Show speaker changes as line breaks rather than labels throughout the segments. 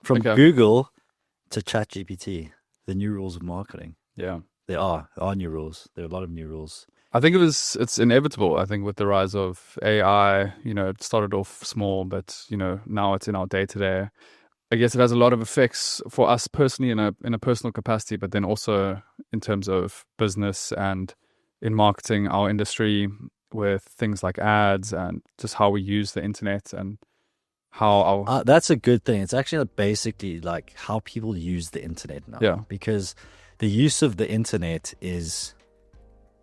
From
Okay.
Google to ChatGPT, the new rules of marketing.
Yeah.
There are new rules. There are a lot of new rules.
I think it's inevitable. I think with the rise of AI, it started off small, but now it's in our day to day. I guess it has a lot of effects for us personally in a personal capacity, but then also in terms of business and in marketing, our industry with things like ads and just how we use the internet and how our
That's a good thing. It's actually basically like how people use the internet now.
Yeah.
Because the use of the internet is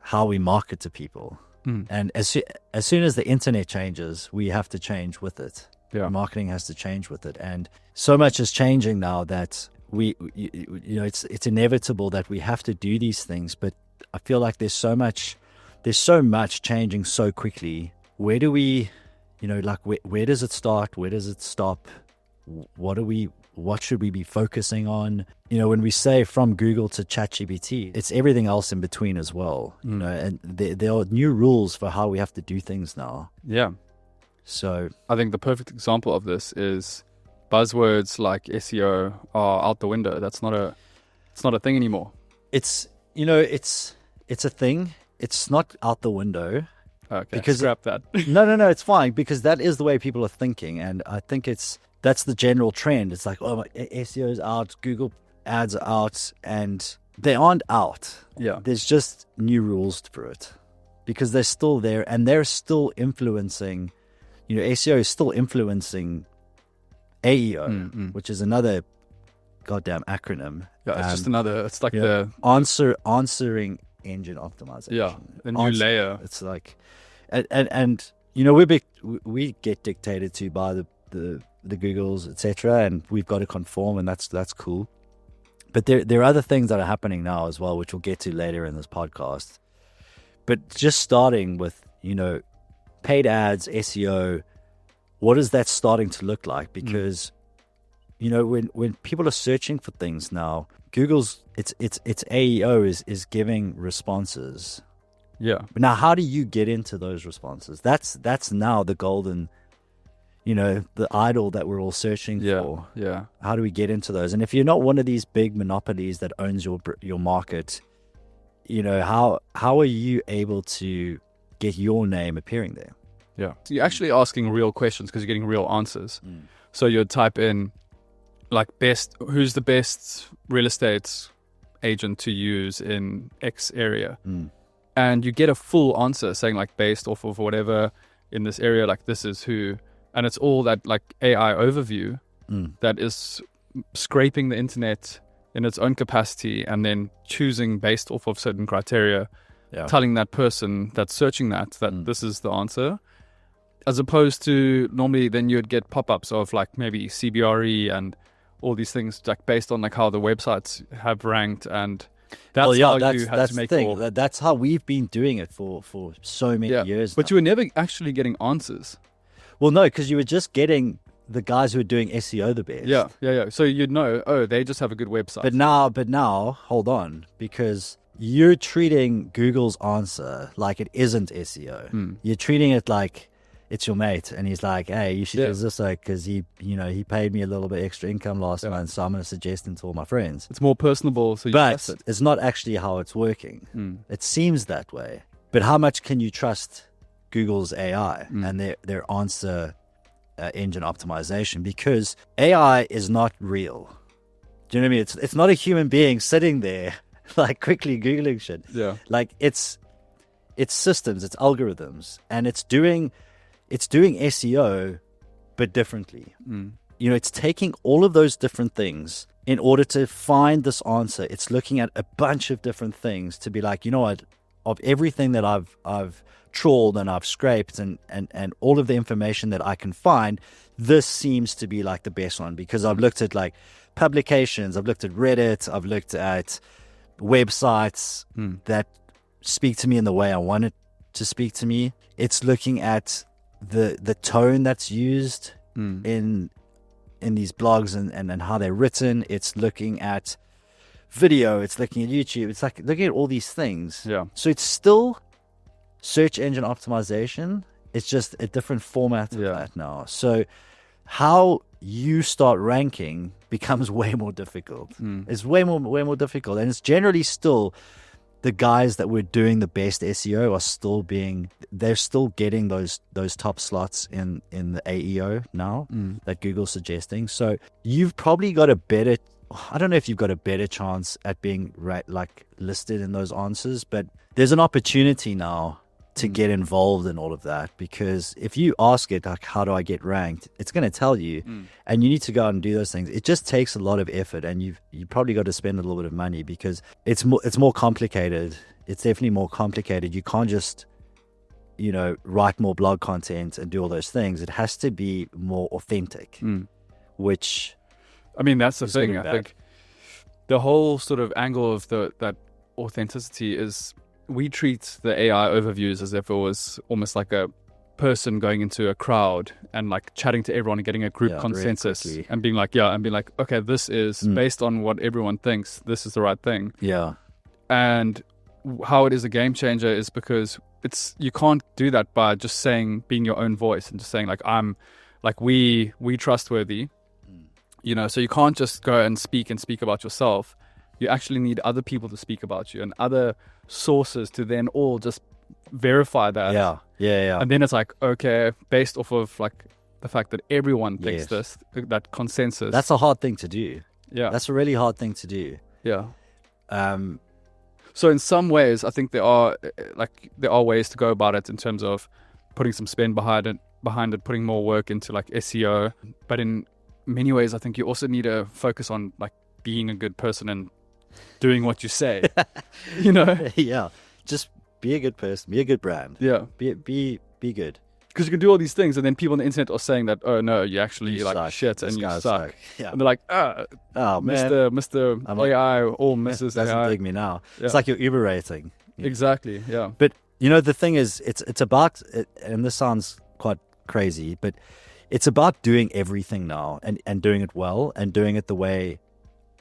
how we market to people. And as soon as the internet changes, we have to change with it.
Yeah.
Marketing has to change with it. And so much is changing now that it's inevitable that we have to do these things. But I feel like there's so much changing so quickly. Where do we, where does it start? Where does it stop? What should we be focusing on? When we say from Google to ChatGPT, it's everything else in between as well. And there are new rules for how we have to do things now.
Yeah.
So
I think the perfect example of this is buzzwords like SEO are out the window. It's not a thing anymore.
it's a thing. It's not out the window.
Okay,
because
scrap that.
No, it's fine because that is the way people are thinking, and I think that's the general trend. It's like, oh, SEO is out, Google ads are out, and they aren't out.
Yeah.
There's just new rules for it because they're still there and they're still influencing. SEO is still influencing AEO, which is another goddamn acronym.
Yeah, it's just another. It's like the
answering engine optimization.
Yeah, the new layer.
It's like, and we get dictated to by the Googles, etc., and we've got to conform, and that's cool. But there are other things that are happening now as well, which we'll get to later in this podcast. But just starting with paid ads, SEO, what is that starting to look like? Because when people are searching for things now, Google's its AEO is giving responses.
Yeah.
But now, how do you get into those responses? That's now the golden, the idol that we're all searching for.
Yeah.
How do we get into those? And if you're not one of these big monopolies that owns your market, how are you able to get your name appearing there?
Yeah. So you're actually asking real questions because you're getting real answers. So you'd type in like who's the best real estate agent to use in X area. And you get a full answer saying like based off of whatever in this area, like this is who, and it's all that like AI overview that is scraping the internet in its own capacity and then choosing based off of certain criteria, telling that person that's searching that this is the answer. As opposed to normally then you'd get pop-ups of like maybe CBRE and all these things like based on like how the websites have ranked, and that's how you had to make
the thing. That's how we've been doing it for so many years.
But you were never actually getting answers.
Well, no, because you were just getting the guys who are doing SEO the best.
Yeah. So you'd know, they just have a good website.
But now, hold on, because you're treating Google's answer like it isn't SEO. You're treating it like it's your mate, and he's like, hey, you should use this because he paid me a little bit extra income last month, so I'm going to suggest it to all my friends.
It's more personable, so you trust it.
It's not actually how it's working. It seems that way. But how much can you trust Google's AI and their answer engine optimization? Because AI is not real. Do you know what I mean? It's not a human being sitting there like quickly Googling shit.
Yeah.
Like it's systems, it's algorithms, and it's doing SEO, but differently. It's taking all of those different things in order to find this answer. It's looking at a bunch of different things to be like, what, of everything that I've trawled and I've scraped and all of the information that I can find, this seems to be like the best one because I've looked at like publications, I've looked at Reddit, I've looked at websites that speak to me in the way I want it to speak to me. It's looking at the tone that's used in these blogs and how they're written. It's looking at video, it's looking at YouTube, it's like looking at all these things.
Yeah.
So it's still search engine optimization. It's just a different format of that now. So how you start ranking becomes way more difficult. It's way more difficult, and it's generally still the guys that were doing the best SEO they're still getting those top slots in the AEO now that Google's suggesting. So you've probably got I don't know if you've got a better chance at being listed in those answers, but there's an opportunity now to get involved in all of that, because if you ask it like, how do I get ranked, it's going to tell you, and you need to go out and do those things. It just takes a lot of effort, and you probably got to spend a little bit of money, because it's more complicated. It's definitely more complicated. You can't just write more blog content and do all those things. It has to be more authentic, which
I mean, that's the thing. I think the whole sort of angle of that authenticity is, we treat the AI overviews as if it was almost like a person going into a crowd and like chatting to everyone and getting a group consensus and being like, okay, this is based on what everyone thinks, this is the right thing.
Yeah.
And how it is a game changer is because you can't do that by just being your own voice and just saying like, I'm like, we trustworthy, so you can't just go and speak about yourself. You actually need other people to speak about you and other sources to then all just verify that.
Yeah.
And then it's like, okay, based off of like the fact that everyone thinks that consensus.
That's a hard thing to do.
Yeah.
That's a really hard thing to do.
Yeah. So in some ways, I think there are ways to go about it in terms of putting some spend behind it, putting more work into like SEO. But in many ways, I think you also need to focus on like being a good person and doing what you say,
Yeah, just be a good person, be a good brand.
Yeah,
be good.
Because you can do all these things, and then people on the internet are saying that, oh no, you actually like suck. Shit, and you suck.
Yeah.
And they're like,
oh man,
Mr. AI or Mrs.
Doesn't
AI.
dig me now.
Yeah.
It's like your Uber rating.
Exactly. Yeah.
But the thing is, it's about, and this sounds quite crazy, but it's about doing everything now and doing it well and doing it the way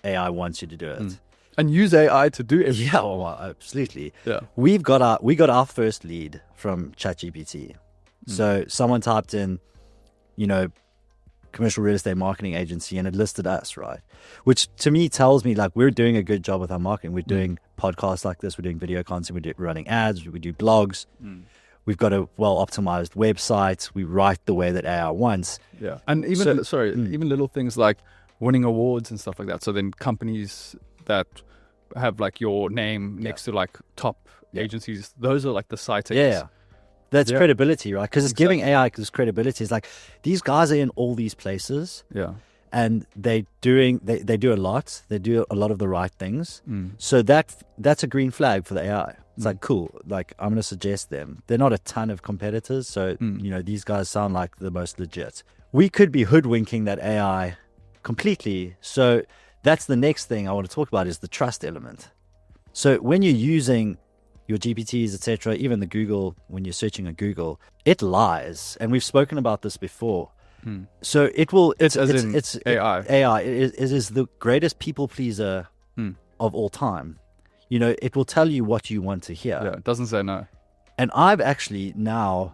AI wants you to do it.
And use AI to do everything.
Yeah, well, absolutely.
Yeah.
We got our first lead from ChatGPT. So someone typed in, commercial real estate marketing agency, and it listed us, right? Which to me tells me like we're doing a good job with our marketing. We're doing podcasts like this. We're doing video content. We're running ads. We do blogs. We've got a well-optimized website. We write the way that AI wants.
Yeah. And even, even little things like winning awards and stuff like that. So then companies that have like your name next to like top agencies, those are like the sightings.
Yeah. That's credibility, right? Because it's giving AI this credibility. It's like these guys are in all these places.
Yeah.
And they do a lot. They do a lot of the right things. So that's a green flag for the AI. It's like, cool, like I'm going to suggest them. They're not a ton of competitors. So, these guys sound like the most legit. We could be hoodwinking that AI completely. So that's the next thing I want to talk about is the trust element. So when you're using your GPTs, etc., even the Google, when you're searching on Google, it lies. And we've spoken about this before. So it's AI. AI. It is the greatest people pleaser of all time. It will tell you what you want to hear.
Yeah, it doesn't say no.
And I've actually now,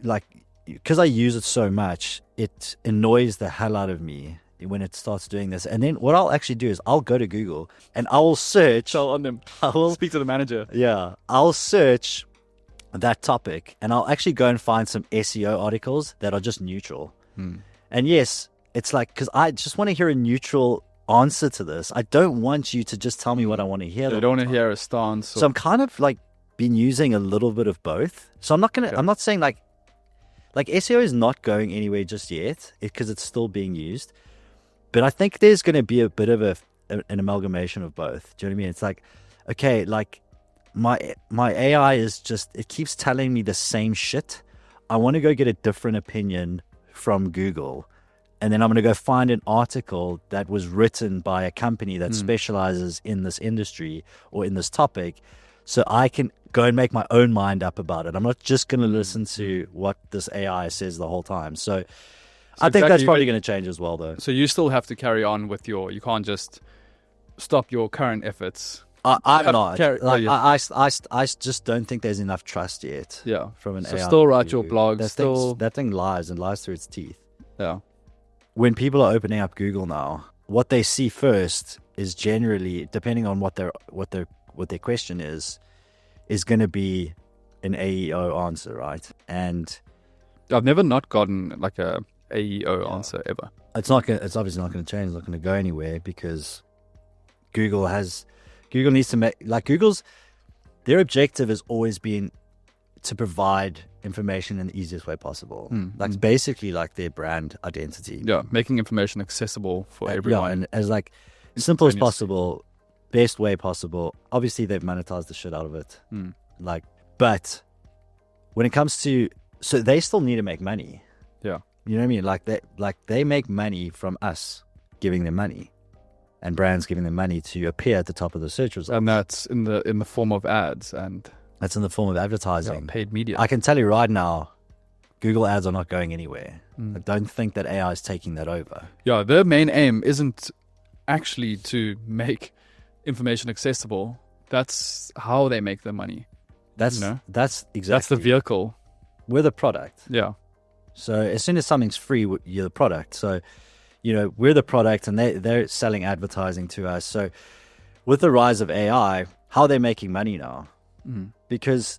like, because I use it so much, it annoys the hell out of me when it starts doing this. And then what I'll actually do is I'll go to Google and I will search.
Tell on them. I will speak to the manager.
Yeah. I'll search that topic and I'll actually go and find some SEO articles that are just neutral. And yes, it's like, because I just want to hear a neutral answer to this. I don't want you to just tell me what I want to hear.
I don't want to hear a stance.
So I'm kind of like been using a little bit of both. So I'm not saying like SEO is not going anywhere just yet because it's still being used. But I think there's going to be a bit of an amalgamation of both. Do you know what I mean? It's like, okay, like my AI is just, it keeps telling me the same shit. I want to go get a different opinion from Google. And then I'm going to go find an article that was written by a company that specializes in this industry or in this topic. So I can go and make my own mind up about it. I'm not just going to listen to what this AI says the whole time. So I think that's probably going to change as well, though.
So you still have to carry on with you can't just stop your current efforts.
I'm not. I just don't think there's enough trust yet.
Yeah.
From an
so
AI.
Still write your blogs.
That thing lies and lies through its teeth.
Yeah.
when people are opening up Google now, what they see first is generally, depending on what their question is going to be an AEO answer, right? And
I've never not gotten like a AEO answer ever.
It's obviously not going to change. It's not going to go anywhere because Google needs to make, like, their objective has always been to provide information in the easiest way possible. Like basically like their brand identity.
Yeah, making information accessible for everyone.
Yeah, and as like simple as possible, best way possible. Obviously they've monetized the shit out of it. Like, but when it comes to, so they still need to make money.
Yeah.
You know what I mean? Like they make money from us giving them money and brands giving them money to appear at the top of the search results.
And that's in the form of ads, and
that's in the form of advertising.
Paid media.
I can tell you right now, Google ads are not going anywhere. I don't think that AI is taking that over.
Yeah, their main aim isn't actually to make information accessible. That's how they make their money.
That's exactly.
That's the vehicle.
We're the product.
Yeah.
So as soon as something's free, you're the product. So, we're the product and they're selling advertising to us. So with the rise of AI, how are they making money now? Because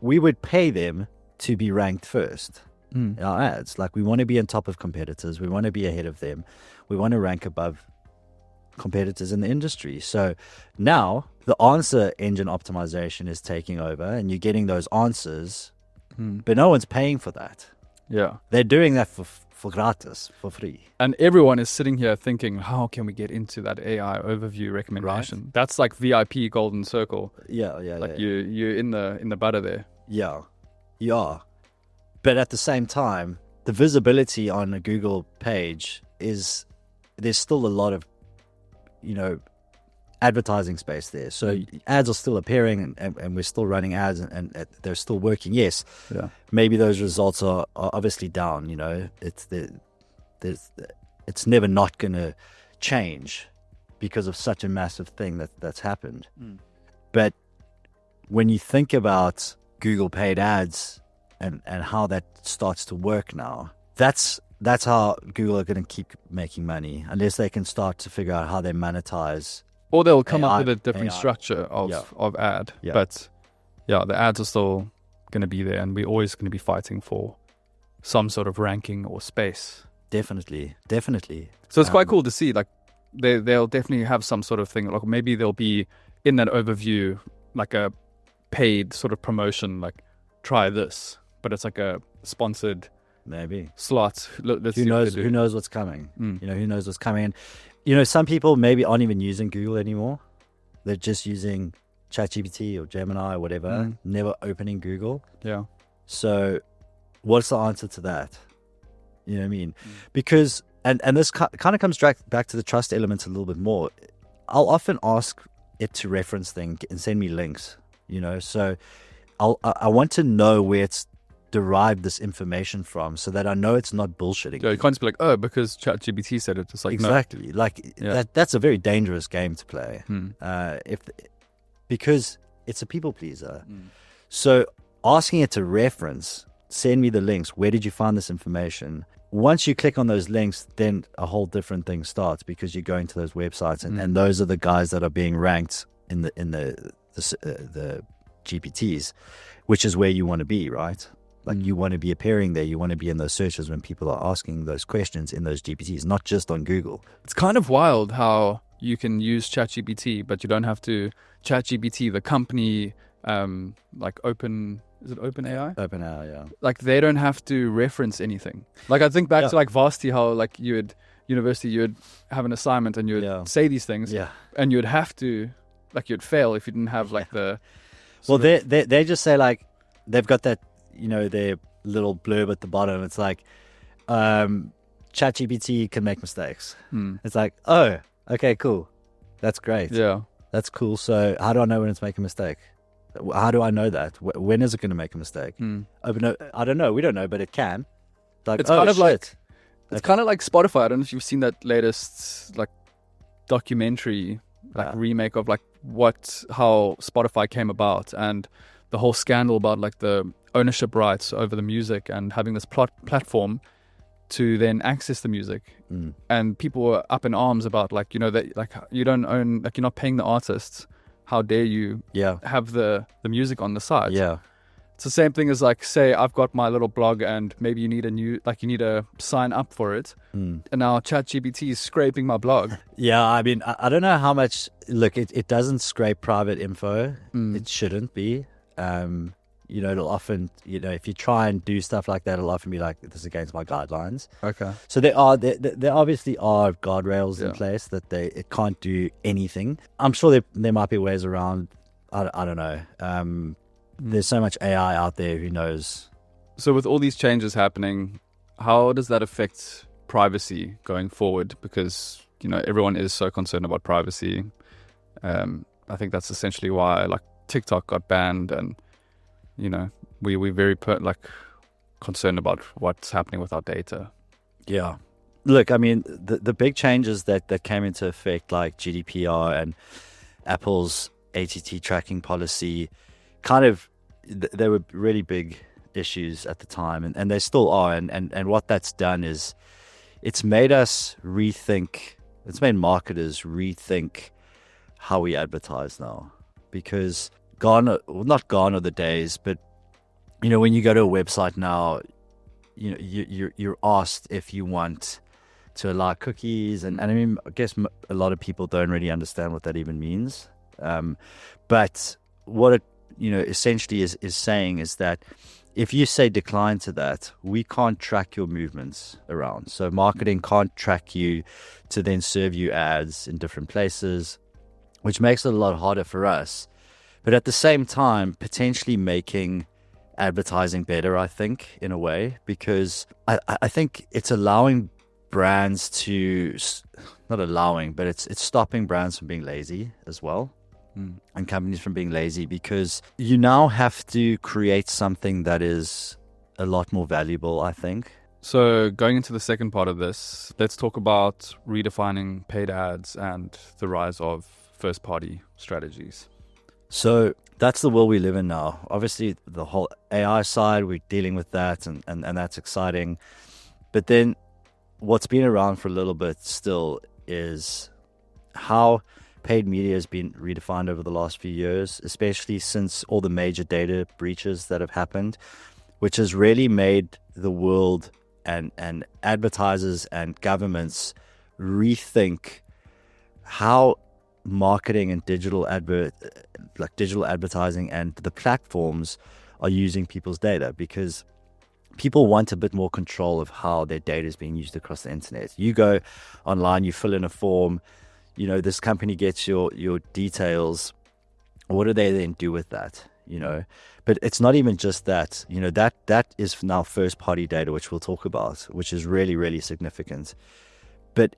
we would pay them to be ranked first in our ads. Like, we want to be on top of competitors. We want to be ahead of them. We want to rank above competitors in the industry. So now the answer engine optimization is taking over and you're getting those answers, but no one's paying for that.
Yeah.
They're doing that for gratis, for free.
And everyone is sitting here thinking, how can we get into that AI overview recommendation? Right. That's like VIP golden circle.
Yeah.
Like you're in the butter there.
Yeah, you are. But at the same time, the visibility on a Google page there's still a lot of, advertising space there. So ads are still appearing and we're still running ads and they're still working. Yes.
Yeah.
Maybe those results are obviously down, it's never not going to change because of such a massive thing that's happened. But when you think about Google paid ads and how that starts to work now, that's how Google are going to keep making money unless they can start to figure out how they monetize.
Or they'll come up with a different structure of ad.
Yeah.
But the ads are still going to be there and we're always going to be fighting for some sort of ranking or space.
Definitely.
So it's quite cool to see, like, they'll definitely have some sort of thing. Like maybe they'll be in that overview, like a paid sort of promotion, like try this, but it's like a sponsored
maybe
slot.
Who knows what's coming? Who knows what's coming? Some people maybe aren't even using Google anymore. They're just using ChatGPT or Gemini or whatever, never opening Google.
Yeah.
So what's the answer to that? You know what I mean? Because, and this kind of comes back to the trust elements a little bit more. I'll often ask it to reference things and send me links, so I want to know where it's derived this information from so that I know it's not bullshitting.
Yeah, you can't just be like, because ChatGPT said it. It's like,
exactly.
No.
Like that's a very dangerous game to play. Because it's a people pleaser. So asking it to reference, send me the links. Where did you find this information? Once you click on those links, then a whole different thing starts because you're going to those websites and those are the guys that are being ranked in the GPTs, which is where you want to be, right? Like you want to be appearing there. You want to be in those searches when people are asking those questions in those GPTs, not just on Google.
It's kind of wild how you can use ChatGPT, but you don't have to ChatGPT, the company, like is it OpenAI?
OpenAI, yeah.
Like they don't have to reference anything. Like I think back to like Varsity, how like you would have an assignment and you would say these things, and you'd have to, like you'd fail if you didn't have like the.
Well, they just say like they've got that. Their little blurb at the bottom. It's like, ChatGPT can make mistakes. It's like, oh, okay, cool. That's great.
Yeah.
That's cool. So how do I know when it's making a mistake? How do I know that? When is it going to make a mistake? I don't know. We don't know, but it can. Like,
it's kind of like Spotify. I don't know if you've seen that latest like documentary, like remake of like how Spotify came about and the whole scandal about like the ownership rights over the music and having this platform to then access the music. And people were up in arms about like, you know, that like you don't own, like you're not paying the artists. How dare you have the music on the site?
Yeah.
It's the same thing as like, say I've got my little blog and maybe you need to sign up for it. And now ChatGPT is scraping my blog.
Yeah, I mean, I don't know how much, look, it doesn't scrape private info. It shouldn't be. You know, it'll often, you know, if you try and do stuff like that, it'll often be like, this is against my guidelines.
Okay.
So there obviously are guardrails in place that it can't do anything. I'm sure there might be ways around. I don't know. There's so much AI out there, who knows.
So with all these changes happening, how does that affect privacy going forward? Because, you know, everyone is so concerned about privacy. I think that's essentially why like TikTok got banned, and, you know, we're very concerned about what's happening with our data.
Yeah. Look, I mean, the big changes that came into effect, like GDPR and Apple's ATT tracking policy, kind of, they were really big issues at the time, and they still are. And what that's done is it's made us rethink, it's made marketers rethink how we advertise now. Because not gone are the days, but, you know, when you go to a website now, you know, you're asked if you want to allow cookies, and I mean, I guess a lot of people don't really understand what that even means. But what it, you know, essentially is saying is that if you say decline to that, we can't track your movements around. So marketing can't track you to then serve you ads in different places, which makes it a lot harder for us. But at the same time, potentially making advertising better, I think, in a way, because I think it's allowing brands to, not allowing, but it's stopping brands from being lazy as well. And companies from being lazy, because you now have to create something that is a lot more valuable, I think.
So going into the second part of this, let's talk about redefining paid ads and the rise of first-party strategies.
So that's the world we live in now. Obviously, the whole AI side, we're dealing with that, and that's exciting. But then what's been around for a little bit still is how paid media has been redefined over the last few years, especially since all the major data breaches that have happened, which has really made the world and advertisers and governments rethink how marketing and digital advertising and the platforms are using people's data, because people want a bit more control of how their data is being used across the internet. You go online, you fill in a form, you know, this company gets your details. What do they then do with that? You know, but it's not even just that. You know, that is now first party data, which we'll talk about, which is really, really significant. But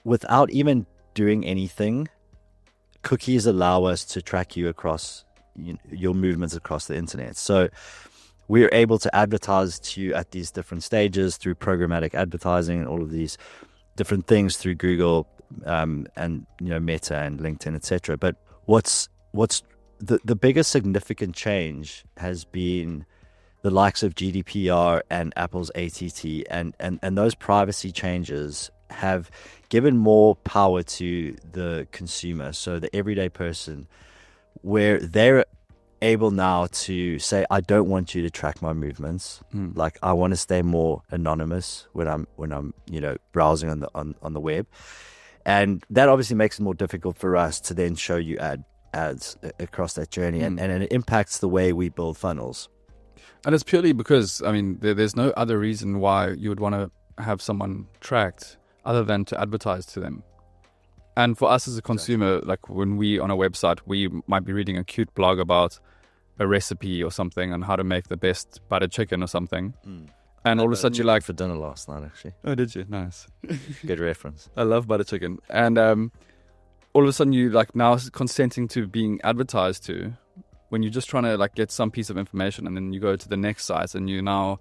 without even doing anything, cookies allow us to track you across your movements across the internet. So we're able to advertise to you at these different stages through programmatic advertising and all of these different things through Google, and, you know, Meta and LinkedIn, etc. But what's the biggest significant change has been the likes of GDPR and Apple's ATT, and those privacy changes have given more power to the consumer, so the everyday person, where they're able now to say, I don't want you to track my movements. Like, I want to stay more anonymous when I'm you know, browsing on the web. And that obviously makes it more difficult for us to then show you ads across that journey, and it impacts the way we build funnels.
And it's purely because, I mean, there's no other reason why you would want to have someone tracked other than to advertise to them. And for us as a consumer, like when we on a website, we might be reading a cute blog about a recipe or something on how to make the best butter chicken or something. And all of a sudden you're like...
For dinner last night, actually.
Oh, did you? Nice.
Good reference.
I love butter chicken. And all of a sudden you like now consenting to being advertised to, when you're just trying to like get some piece of information, and then you go to the next site and you're now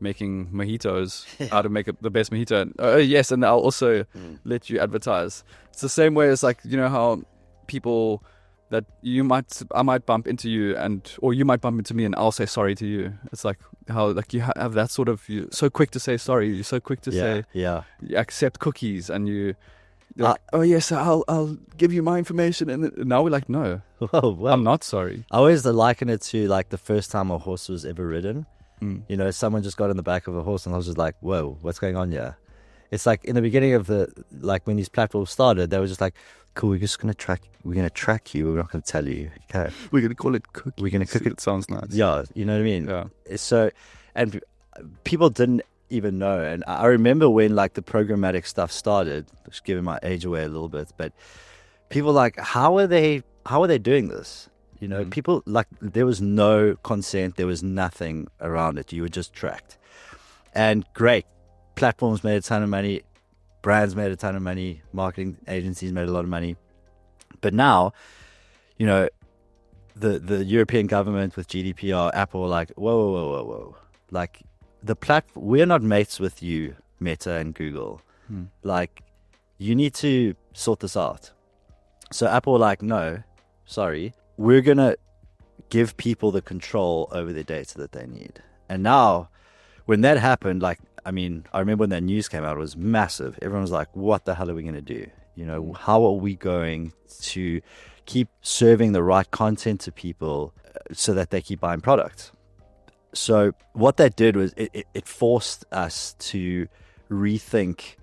making mojitos, how to make the best mojito. Yes, and I'll also let you advertise. It's the same way as like, you know how people that I might bump into you, or you might bump into me, and I'll say sorry to you. It's like how like you have that sort of, you're so quick to say sorry, you're so quick to say you accept cookies, and you're like, oh yes, I'll give you my information, and now we're like, no,
well,
I'm not sorry.
I always liken it to like the first time a horse was ever ridden. You know, someone just got in the back of a horse, and I was just like, whoa, what's going on here? It's like in the beginning of when these platforms started, they were just like, cool, we're just going to track you. We're not going to tell you. Okay.
We're going to call it cookie.
We're going to cook it.
It sounds nice.
Yeah, you know what I mean?
Yeah.
So, and people didn't even know. And I remember when like the programmatic stuff started, just giving my age away a little bit, but people like, how are they doing this? You know, people like, there was no consent. There was nothing around it. You were just tracked. And great. Platforms made a ton of money. Brands made a ton of money. Marketing agencies made a lot of money. But now, you know, the European government with GDPR, Apple, like, whoa. Like, we're not mates with you, Meta and Google. Like, you need to sort this out. So Apple like, no, sorry. We're going to give people the control over the data that they need. And now, when that happened, like, I mean, I remember when that news came out, it was massive. Everyone was like, what the hell are we going to do? You know, how are we going to keep serving the right content to people so that they keep buying products? So what that did was it forced us to rethink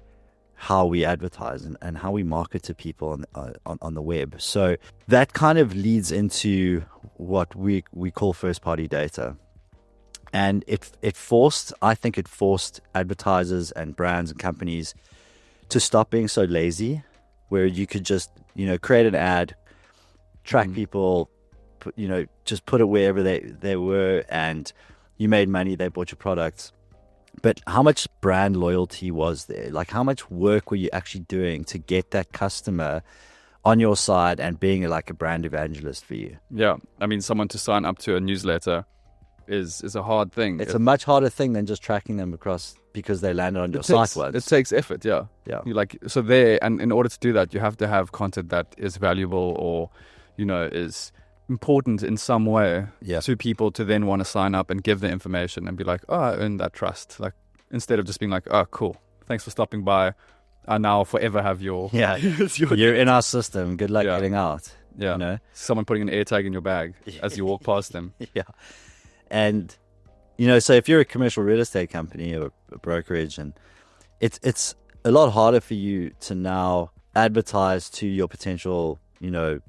how we advertise and how we market to people on the web. So that kind of leads into what we call first-party data. And it forced advertisers and brands and companies to stop being so lazy, where you could just, you know, create an ad, track people, just put it wherever they were, and you made money, they bought your products. But how much brand loyalty was there? Like, how much work were you actually doing to get that customer on your side and being like a brand evangelist for you?
Yeah. I mean, someone to sign up to a newsletter is a hard thing.
It's a much harder thing than just tracking them across because they landed on your site once.
It takes effort, yeah. And in order to do that, you have to have content that is valuable or, you know, is important in some way to people to then want to sign up and give the information and be like, oh, I earned that trust. Like, instead of just being like, oh, cool, thanks for stopping by. I now forever have your... Yeah,
you're in our system. Good luck getting out.
Yeah,
you know?
Someone putting an AirTag in your bag as you walk past them.
Yeah. And, you know, so if you're a commercial real estate company or a brokerage, and it's a lot harder for you to now advertise to your potential, you know,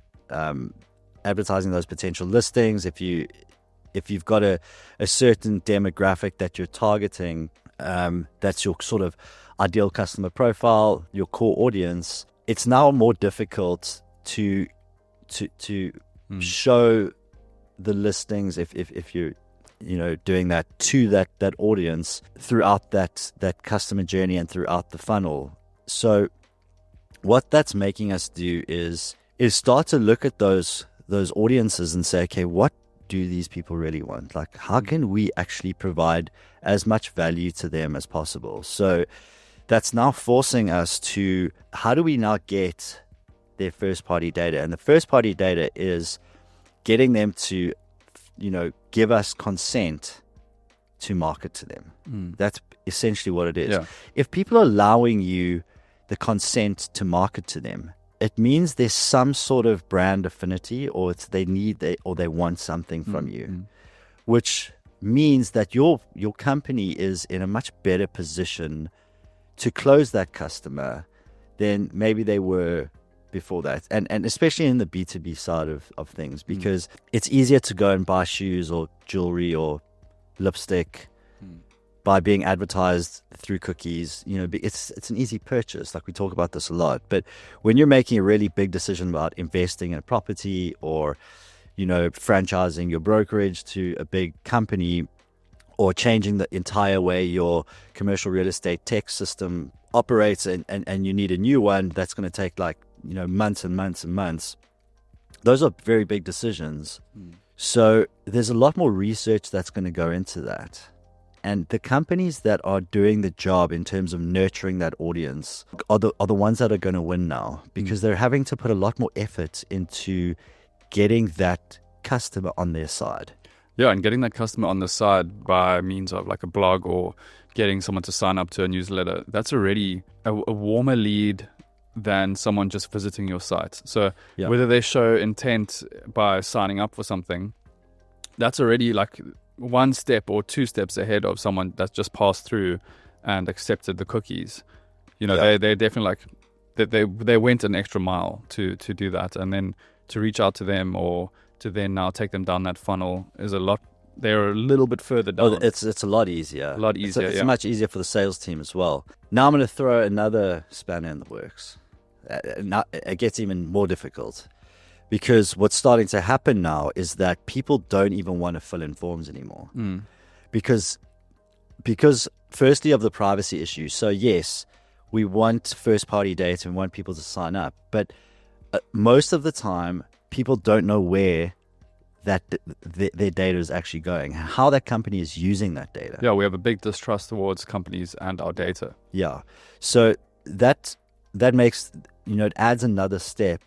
advertising those potential listings. If you've got a certain demographic that you're targeting, that's your sort of ideal customer profile, your core audience, it's now more difficult to show the listings if you're, you know, doing that to that audience throughout that customer journey and throughout the funnel. So what that's making us do is start to look at those audiences and say, okay, what do these people really want? Like, how can we actually provide as much value to them as possible? So that's now forcing us to, how do we now get their first party data? And the first party data is getting them to, you know, give us consent to market to them. That's essentially what it is.
Yeah.
If people are allowing you the consent to market to them, it means there's some sort of brand affinity, or they want something from you, which means that your company is in a much better position to close that customer than maybe they were before that, and especially in the B2B side of things, because it's easier to go and buy shoes or jewelry or lipstick by being advertised through cookies. You know, it's an easy purchase. Like, we talk about this a lot. But when you're making a really big decision about investing in a property, or, you know, franchising your brokerage to a big company, or changing the entire way your commercial real estate tech system operates, and you need a new one that's going to take, like, you know, months and months and months. Those are very big decisions. So there's a lot more research that's going to go into that. And the companies that are doing the job in terms of nurturing that audience are the ones that are going to win now, because they're having to put a lot more effort into getting that customer on their side.
Yeah, and getting that customer on the side by means of like a blog or getting someone to sign up to a newsletter, that's already a warmer lead than someone just visiting your site. So whether they show intent by signing up for something, that's already like one step or two steps ahead of someone that's just passed through and accepted the cookies. They're definitely like they went an extra mile to do that, and then to reach out to them or to then now take them down that funnel is a lot. They're a little bit further down.
Oh, it's a lot easier.
A lot easier.
It's much easier for the sales team as well. Now I'm going to throw another spanner in the works. Now it gets even more difficult, because what's starting to happen now is that people don't even want to fill in forms anymore. Because firstly of the privacy issue. So yes, we want first party data and want people to sign up, but most of the time people don't know where that their data is actually going, how that company is using that data.
Yeah, we have a big distrust towards companies and our data.
Yeah. So that makes, it adds another step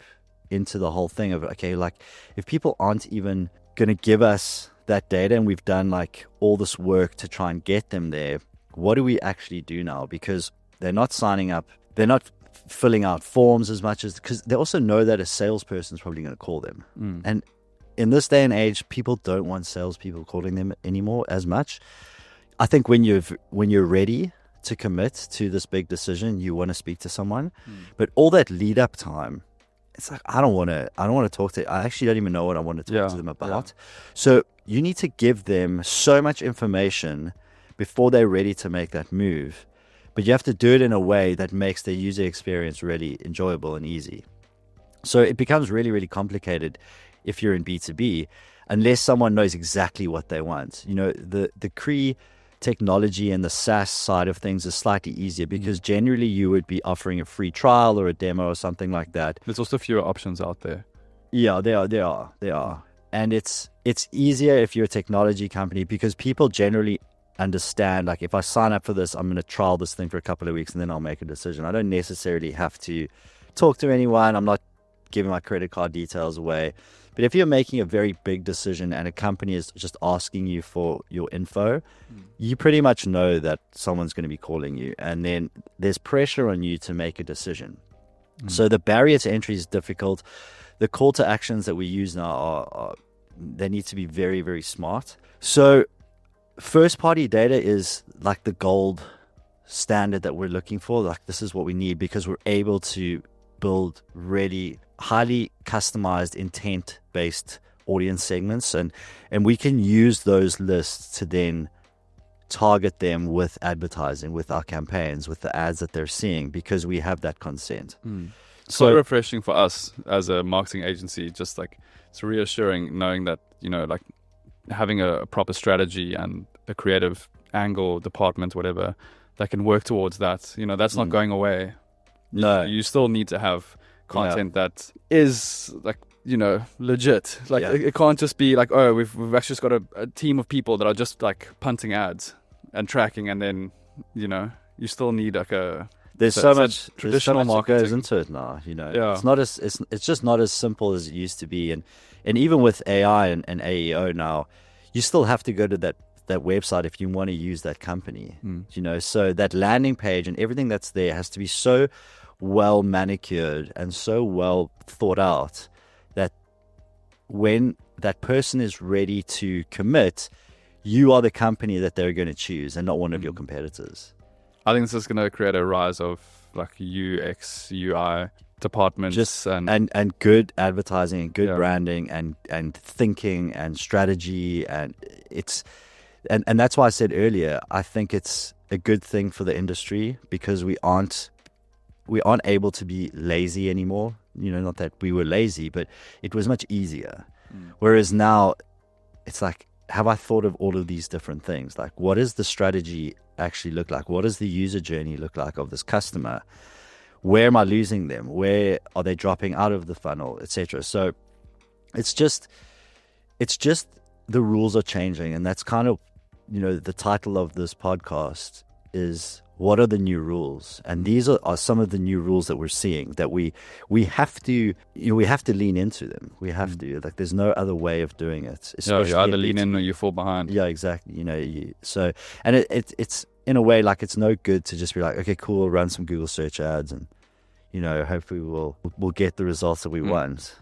into the whole thing of, okay, like if people aren't even going to give us that data and we've done like all this work to try and get them there, what do we actually do now? Because they're not signing up, they're not filling out forms as much as, because they also know that a salesperson is probably going to call them. And in this day and age, people don't want salespeople calling them anymore as much. I think when you're ready to commit to this big decision, you want to speak to someone. But all that lead up time, it's like I don't want to talk to. I actually don't even know what I want to talk to them about. So you need to give them so much information before they're ready to make that move. But you have to do it in a way that makes the user experience really enjoyable and easy. So it becomes really, really complicated if you're in B2B, unless someone knows exactly what they want. The CRE technology and the SaaS side of things is slightly easier, because generally you would be offering a free trial or a demo or something like that.
There's also fewer options out there.
Yeah, there are. And it's easier if you're a technology company, because people generally understand, like, if I sign up for this, I'm going to trial this thing for a couple of weeks and then I'll make a decision. I don't necessarily have to talk to anyone. I'm not giving my credit card details away. But if you're making a very big decision and a company is just asking you for your info, you pretty much know that someone's going to be calling you, and then there's pressure on you to make a decision. So the barrier to entry is difficult. The call to actions that we use now they need to be very, very smart. So first party data is like the gold standard that we're looking for. Like, this is what we need, because we're able to build really highly customized intent-based audience segments, and we can use those lists to then target them with advertising, with our campaigns, with the ads that they're seeing, because we have that consent.
So refreshing for us as a marketing agency. Just like, it's reassuring knowing that, like having a proper strategy and a creative angle department, whatever, that can work towards that. That's not going away.
No,
you still need to have content that is like, legit. Like, it can't just be like, oh, we've actually just got a team of people that are just like punting ads and tracking, and then you still need like
there's so much
traditional marketing
goes into it now. It's just not as simple as it used to be, and even with AI and AEO now, you still have to go to that website if you want to use that company. So that landing page and everything that's there has to be so well manicured and so well thought out that when that person is ready to commit, you are the company that they're going to choose and not one of your competitors.
I think this is going to create a rise of like UX, UI departments
and good advertising and good branding and thinking and strategy, and and that's why I said earlier, I think it's a good thing for the industry, because we aren't able to be lazy anymore. Not that we were lazy, but it was much easier. Whereas now it's like, have I thought of all of these different things? Like, what does the strategy actually look like? What does the user journey look like of this customer? Where am I losing them? Where are they dropping out of the funnel, etc.? So it's just the rules are changing, and that's kind of, the title of this podcast is, what are the new rules? And these are some of the new rules that we're seeing that we have to, we have to lean into them. We have to, like, there's no other way of doing it.
Yeah, you either lean in or you fall behind.
Yeah, exactly. And it's in a way, like, it's no good to just be like, okay, cool, run some Google search ads and, hopefully we'll get the results that we want.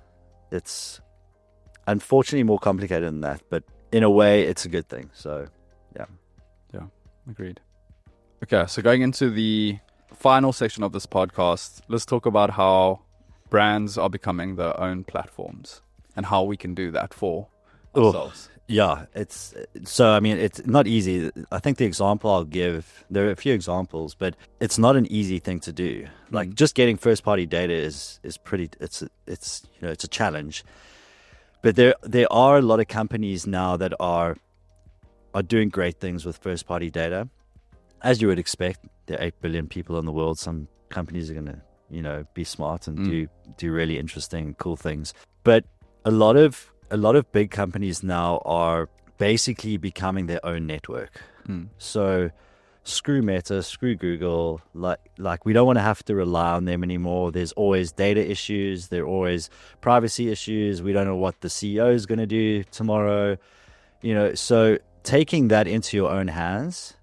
It's unfortunately more complicated than that, but in a way it's a good thing. So yeah,
agreed. Okay, so going into the final section of this podcast, let's talk about how brands are becoming their own platforms and how we can do that for ourselves.
Yeah, it's not easy. I think the example I'll give, there are a few examples, but it's not an easy thing to do. Like, just getting first party data is pretty, it's a challenge. But there are a lot of companies now that are doing great things with first party data. As you would expect, there are 8 billion people in the world. Some companies are going to, be smart and do really interesting, cool things. But a lot of big companies now are basically becoming their own network. So screw Meta, screw Google. Like we don't want to have to rely on them anymore. There's always data issues. There are always privacy issues. We don't know what the CEO is going to do tomorrow. So taking that into your own hands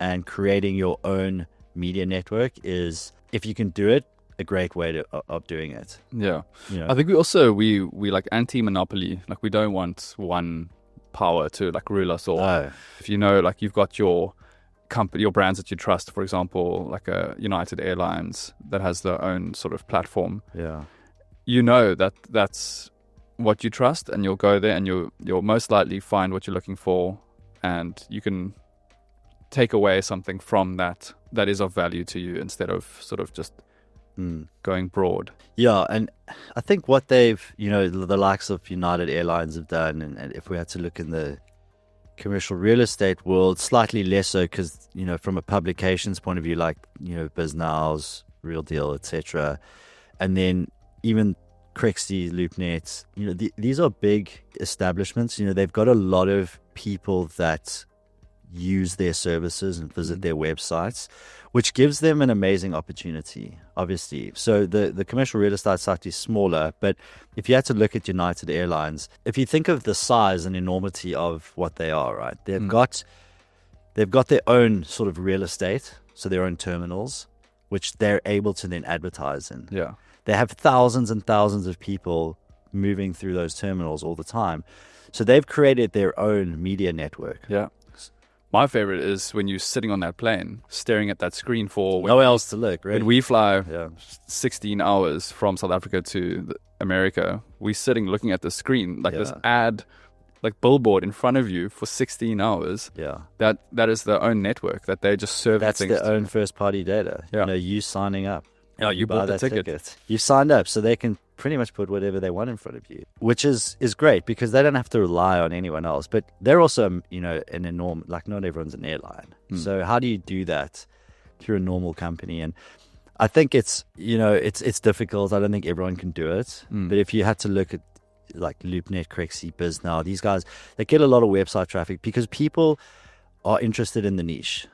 and creating your own media network is, if you can do it, a great way of doing it.
Yeah. I think we like anti-monopoly. Like, we don't want one power to like rule us all.
No.
If like you've got your company, your brands that you trust, for example, like a United Airlines that has their own sort of platform.
Yeah.
That's what you trust, and you'll go there and you'll most likely find what you're looking for, and you can take away something from that is of value to you instead of sort of just going broad.
Yeah, and I think what they've, the likes of United Airlines have done, and if we had to look in the commercial real estate world, slightly less so because, from a publications point of view, like, BizNow's, Real Deal, etc. And then even CREview, LoopNet, these are big establishments. They've got a lot of people that use their services and visit their websites, which gives them an amazing opportunity, obviously. So the commercial real estate site is smaller, but if you had to look at United Airlines, if you think of the size and enormity of what they are, right? They've got their own sort of real estate, so their own terminals, which they're able to then advertise in.
Yeah.
They have thousands and thousands of people moving through those terminals all the time. So they've created their own media network.
Yeah. My favorite is when you're sitting on that plane, staring at that screen for...
Nowhere else to look, right?
When we fly 16 hours from South Africa to America, we're sitting looking at the screen, like this ad, like billboard in front of you for 16 hours.
Yeah.
That is their own network that they just serve.
That's their own first-party data.
Yeah.
You signing up.
Yeah, you bought the ticket.
You signed up, so they can pretty much put whatever they want in front of you, which is great because they don't have to rely on anyone else. But they're also, an enormous, like, not everyone's an airline. So how do you do that through a normal company? And I think it's difficult. I don't think everyone can do it. But if you had to look at like LoopNet, CREview, BizNow, these guys, they get a lot of website traffic because people are interested in the niche.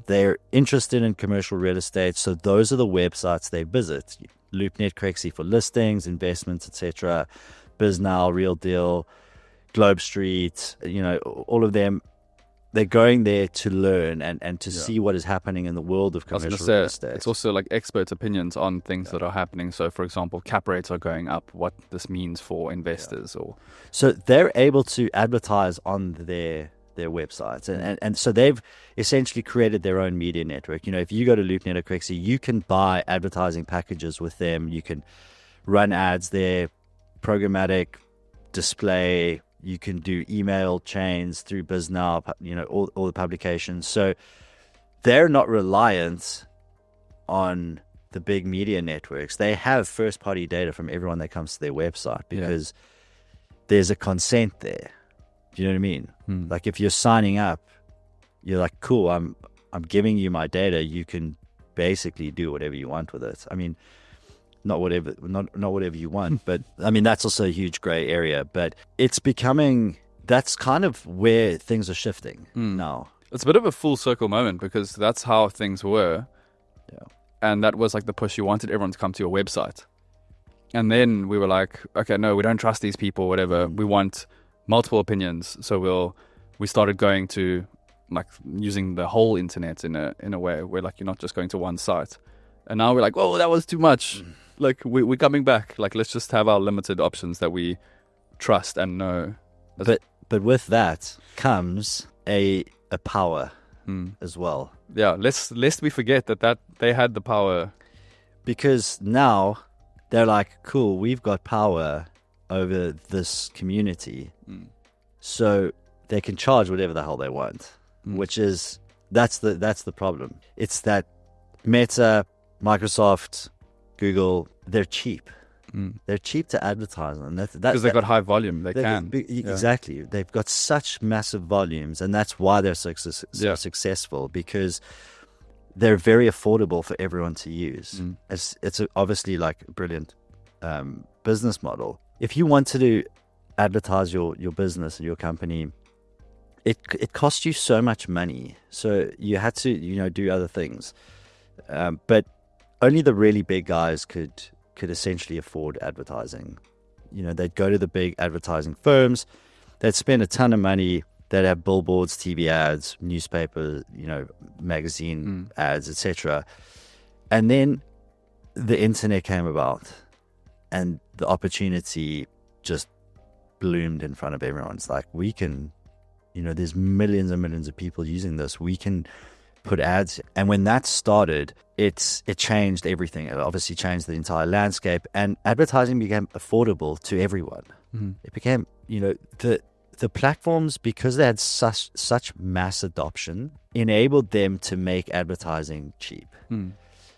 They're interested in commercial real estate, so those are the websites they visit. LoopNet, CREview for listings, investments, etc. BizNow, Real Deal, Globe Street, all of them. They're going there to learn and to see what is happening in the world of commercial real estate.
It's also like expert opinions on things that are happening. So, for example, cap rates are going up, what this means for investors.
So they're able to advertise on their websites. And so they've essentially created their own media network. If you go to LoopNet or CREview, you can buy advertising packages with them. You can run ads there, programmatic, display. You can do email chains through BizNow, all the publications. So they're not reliant on the big media networks. They have first-party data from everyone that comes to their website because there's a consent there. Do you know what I mean? Like, if you're signing up, you're like, cool, I'm giving you my data. You can basically do whatever you want with it. I mean, not whatever you want, but I mean, that's also a huge gray area. But it's becoming, that's kind of where things are shifting now.
It's a bit of a full circle moment because that's how things were.
Yeah.
And that was like the push. You wanted everyone to come to your website. And then we were like, okay, no, we don't trust these people, whatever. We want multiple opinions. So we started going to like using the whole internet in a way where like you're not just going to one site. And now we're like, oh, that was too much. Like we're coming back. Like let's just have our limited options that we trust and know.
But with that comes a power as well.
Yeah, lest we forget that they had the power.
Because now they're like, cool, we've got power over this community. So they can charge whatever the hell they want, which is, that's the problem. It's that Meta, Microsoft, Google, they're cheap. They're cheap to advertise on.
Because they've got high volume. They can.
Exactly. Yeah. They've got such massive volumes, and that's why they're so successful, because they're very affordable for everyone to use. It's obviously like a brilliant business model. If you wanted to advertise your business and your company, it cost you so much money. So you had to, do other things. But only the really big guys could essentially afford advertising. They'd go to the big advertising firms, they'd spend a ton of money, they'd have billboards, TV ads, newspaper, magazine ads, etc. And then the internet came about and the opportunity just bloomed in front of everyone. It's like, we can, there's millions and millions of people using this. We can put ads. And when that started, it changed everything. It obviously changed the entire landscape, and advertising became affordable to everyone. It became, the platforms, because they had such mass adoption, enabled them to make advertising cheap.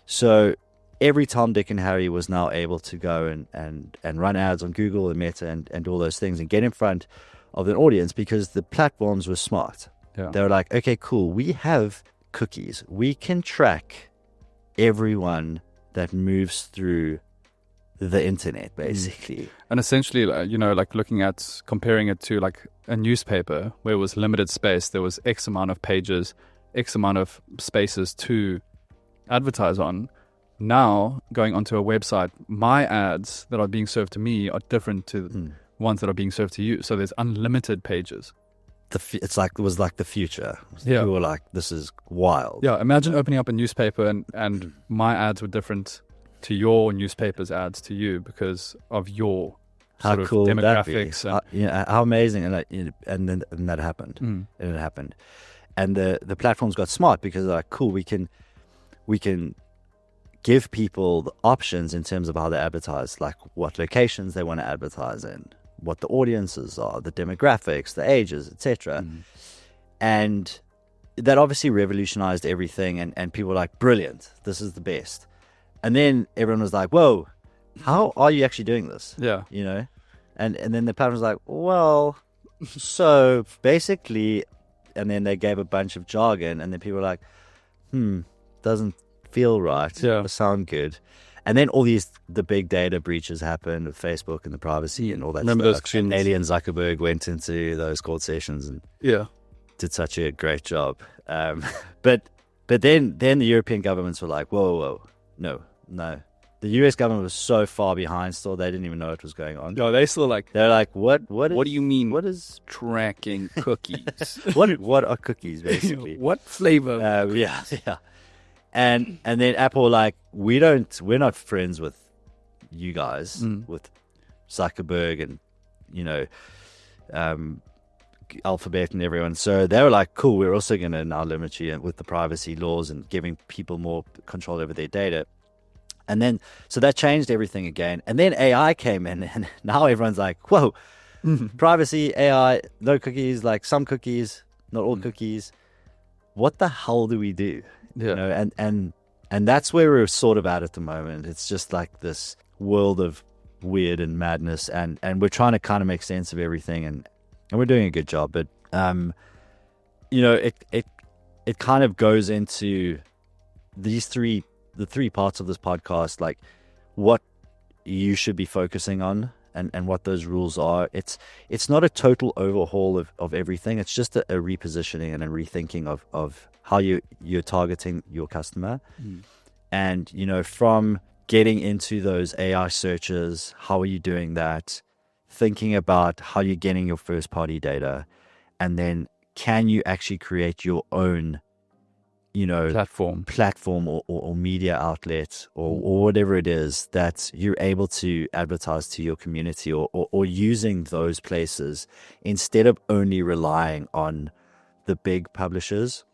So every Tom, Dick, and Harry was now able to go and run ads on Google and Meta and all those things and get in front of an audience, because the platforms were smart.
Yeah.
They were like, okay, cool, we have cookies. We can track everyone that moves through the internet, basically.
And essentially, like looking at, comparing it to like a newspaper where it was limited space, there was X amount of pages, X amount of spaces to advertise on. Now, going onto a website, my ads that are being served to me are different to ones that are being served to you. So there's unlimited pages.
It was like the future.
Yeah.
We were like, this is wild.
Yeah, imagine opening up a newspaper and my ads were different to your newspaper's ads to you because of your sort of demographics.
How amazing. And that happened. And it happened. And the platforms got smart because they're like, cool, we can give people the options in terms of how they advertise, like what locations they want to advertise in, what the audiences are, the demographics, the ages, etc. And that obviously revolutionized everything, and people were like, brilliant, this is the best. And then everyone was like, whoa, how are you actually doing this?
Yeah.
And then the platform was like, well, so basically, and then they gave a bunch of jargon, and then people were like, doesn't feel right, or sound good. And then all the big data breaches happened with Facebook and the privacy and all that stuff. And Alien Zuckerberg went into those court sessions and did such a great job. But then the European governments were like, whoa, no. The US government was so far behind still, they didn't even know what was going on.
No, they still like...
They're like, what
do you mean?
What is...
tracking cookies?
what are cookies, basically?
What flavor?
Yeah. And then Apple were like, we're not friends with you guys, with Zuckerberg and, Alphabet and everyone. So they were like, cool, we're also going to now limit you with the privacy laws and giving people more control over their data. And then, so that changed everything again. And then AI came in, and now everyone's like, whoa, privacy, AI, no cookies, like some cookies, not all cookies. What the hell do we do?
Yeah.
And that's where we're sort of at the moment. It's just like this world of weird and madness, and we're trying to kind of make sense of everything, and we're doing a good job. But it kind of goes into the three parts of this podcast, like what you should be focusing on and what those rules are. It's not a total overhaul of everything. It's just a repositioning and a rethinking of how you're targeting your customer. And, from getting into those AI searches, how are you doing that? Thinking about how you're getting your first party data, and then can you actually create your own, platform or media outlet or whatever it is that you're able to advertise to your community, or using those places instead of only relying on the big publishers,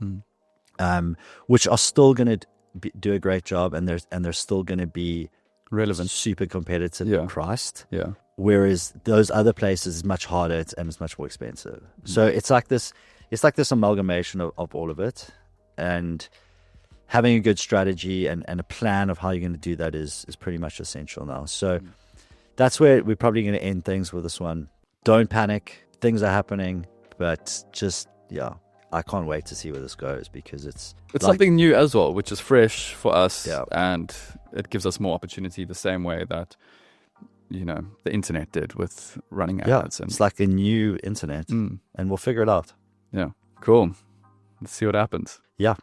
which are still going to do a great job, and they're still going to be
relevant,
super competitive priced.
Yeah.
Whereas those other places is much harder and it's much more expensive. So it's like this amalgamation of all of it, and having a good strategy and a plan of how you're going to do that is pretty much essential now. So that's where we're probably going to end things with this one. Don't panic. Things are happening, but just, I can't wait to see where this goes, because it's
something new as well, which is fresh for us,
Yeah.
and it gives us more opportunity the same way that, the internet did with running ads. And
it's like a new internet, and we'll figure it out.
Yeah, cool. Let's see what happens.
Yeah.